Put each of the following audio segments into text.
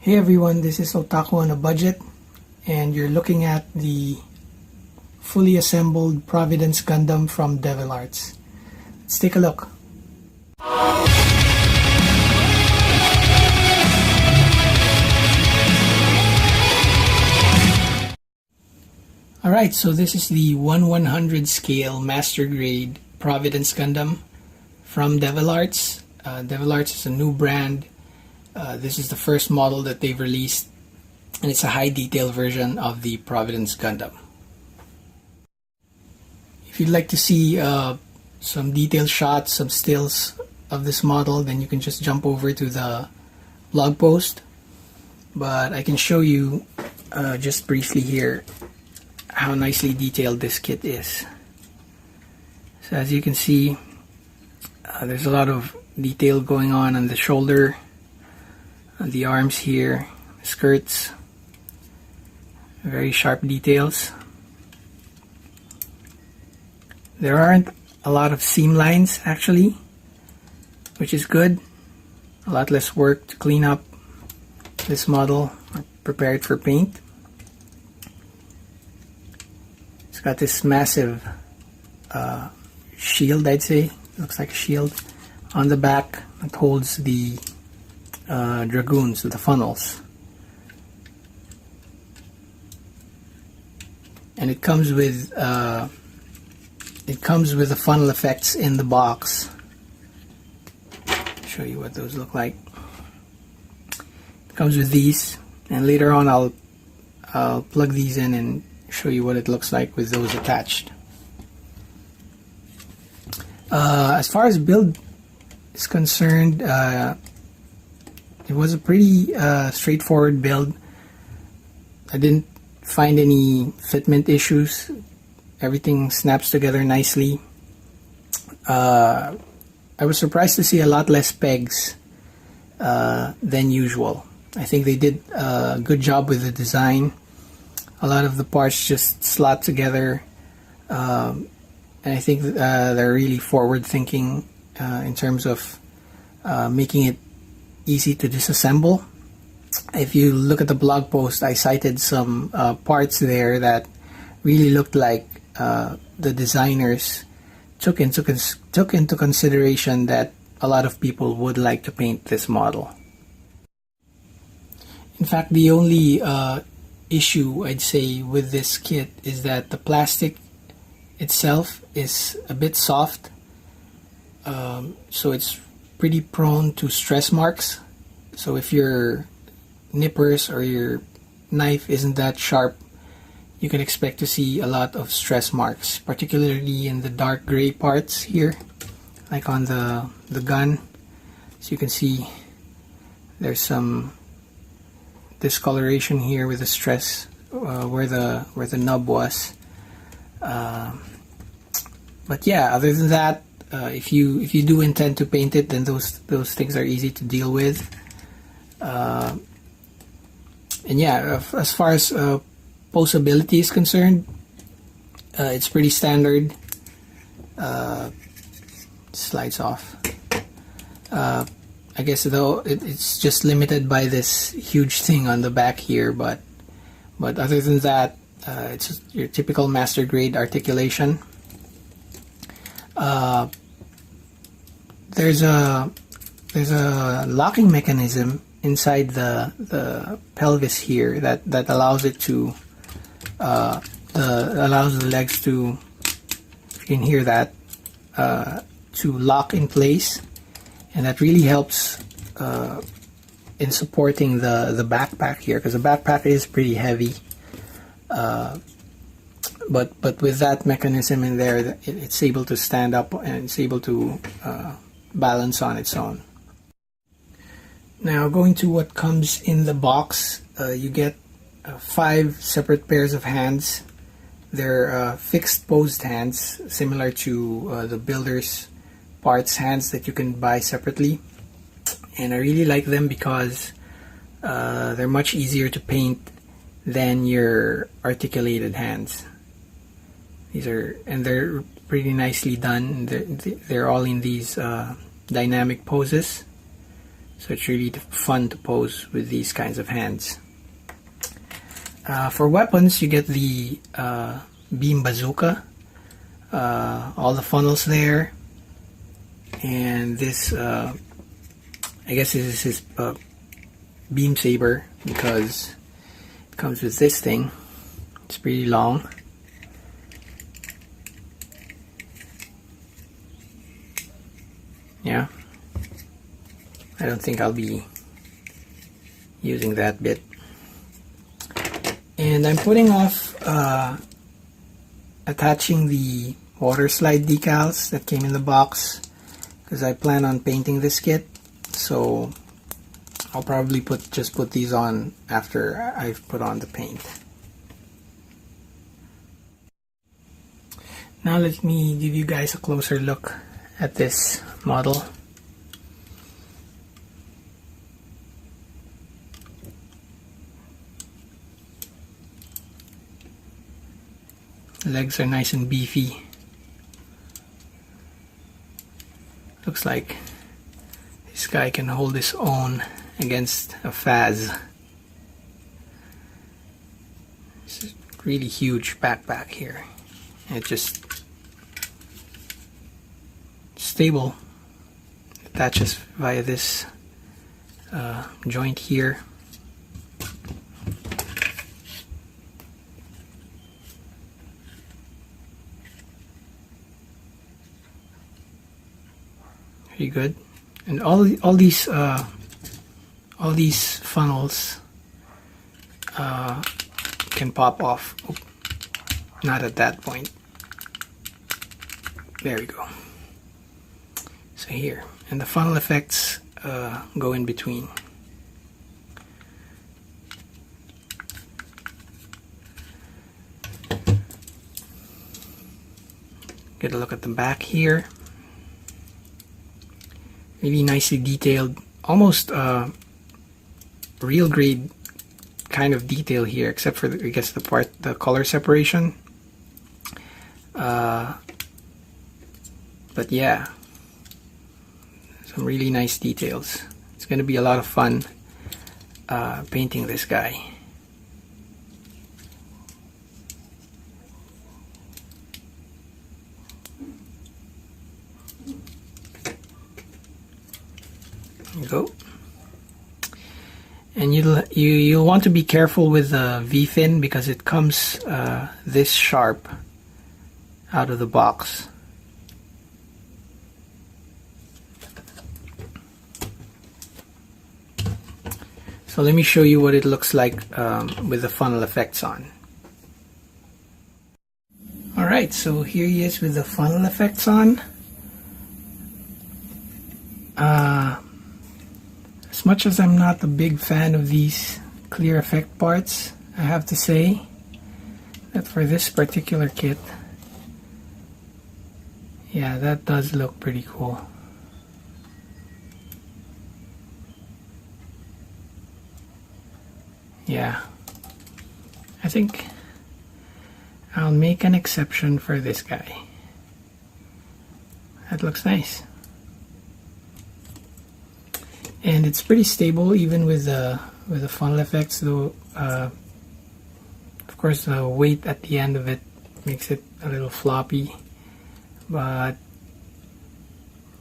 Hey everyone, this is Otaku on a budget, and you're looking at the fully assembled Providence Gundam from Devil Arts. Let's take a look. Alright, so this is the 1/100 scale master grade Providence Gundam from Devil Arts. Devil Arts is a new brand. This is the first model that they've released, and it's a high detail version of the Providence Gundam. If you'd like to see some detailed shots, some stills of this model, then you can just jump over to the blog post. But I can show you just briefly here how nicely detailed this kit is. So as you can see, there's a lot of detail going on the shoulder, the arms here, skirts, very sharp details. There aren't a lot of seam lines actually, which is good. A lot less work to clean up this model or prepare it for paint. It's got this massive shield, I'd say. Looks like a shield on the back that holds the dragoons, the funnels. And it comes with the funnel effects in the box. Show you what those look like. It comes with these, and later on I'll plug these in and show you what it looks like with those attached. As far as build is concerned, it was a pretty straightforward build. I didn't find any fitment issues. Everything snaps together nicely. I was surprised to see a lot less pegs than usual. I think they did a good job with the design. A lot of the parts just slot together, and I think they're really forward thinking in terms of making it easy to disassemble. If you look at the blog post, I cited some parts there that really looked like the designers took into consideration that a lot of people would like to paint this model. In fact, the only issue I'd say with this kit is that the plastic itself is a bit soft, so it's pretty prone to stress marks. So if your nippers or your knife isn't that sharp, you can expect to see a lot of stress marks, particularly in the dark gray parts here, like on the gun. So you can see there's some discoloration here with the stress where the nub was. But yeah, other than that, if you do intend to paint it, then those things are easy to deal with. And yeah, as far as posability is concerned, it's pretty standard. Slides off. I guess though it's just limited by this huge thing on the back here, but other than that, it's just your typical master grade articulation. There's a locking mechanism inside the pelvis here that allows it to allows the legs to, if you can hear that, to lock in place, and that really helps in supporting the backpack here, because the backpack is pretty heavy. But with that mechanism in there, it's able to stand up and it's able to balance on its own. Now, going to what comes in the box, you get 5 separate pairs of hands. They're fixed posed hands, similar to the builder's parts hands that you can buy separately. And I really like them because they're much easier to paint than your articulated hands. They're pretty nicely done. They're all in these dynamic poses. So it's really fun to pose with these kinds of hands. For weapons, you get the beam bazooka, all the funnels there, and this, I guess this is his beam saber, because it comes with this thing. It's pretty long. Yeah, I don't think I'll be using that bit. And I'm putting off attaching the water slide decals that came in the box, because I plan on painting this kit, so I'll probably just put these on after I've put on the paint. Now let me give you guys a closer look at this model. The legs are nice and beefy. Looks like this guy can hold his own against a Faz. This is a really huge backpack here. And it just stable. Attaches via this joint here. Pretty good. And all these funnels can pop off. Oop, not at that point. There we go. So here, and the funnel effects go in between. Get a look at the back here. Really nicely detailed, almost real grade kind of detail here, except for I guess the color separation. But yeah, some really nice details. It's going to be a lot of fun painting this guy. There you go. And you'll want to be careful with the V-fin, because it comes this sharp out of the box. So let me show you what it looks like with the funnel effects on. Alright, so here he is with the funnel effects on. As much as I'm not a big fan of these clear effect parts, I have to say that for this particular kit, yeah, that does look pretty cool. Yeah, I think I'll make an exception for this guy. That looks nice. And it's pretty stable even with the funnel effects, though of course the weight at the end of it makes it a little floppy, but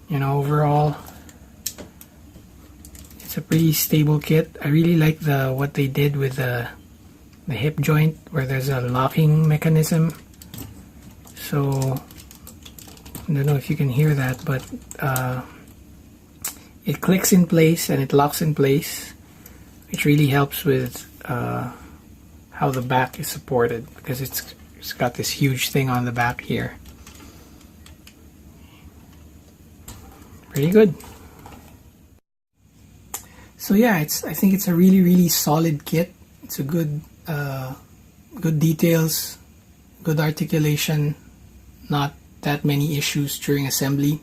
you know, overall it's a pretty stable kit. I really like what they did with the hip joint, where there's a locking mechanism. So I don't know if you can hear that, but it clicks in place and it locks in place, which really helps with how the back is supported, because it's got this huge thing on the back here. Pretty good. So yeah, I think it's a really solid kit. It's a good details, good articulation, not that many issues during assembly.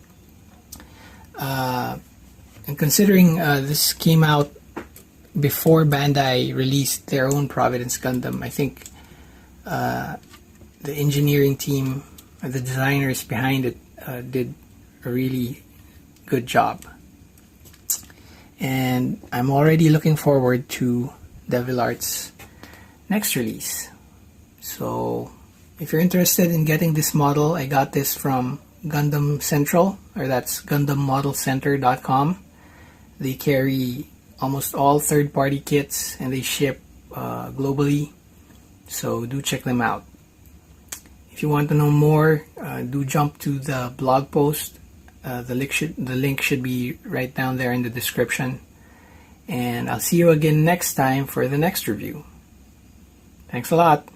And considering this came out before Bandai released their own Providence Gundam, I think the engineering team, the designers behind it, did a really good job. and I'm already looking forward to Devil Arts' next release. So if you're interested in getting this model, I got this from Gundam Central, or that's GundamModelCenter.com. They carry almost all third-party kits and they ship globally, so do check them out. If you want to know more, do jump to the blog post. The link should be right down there in the description. And I'll see you again next time for the next review. Thanks a lot.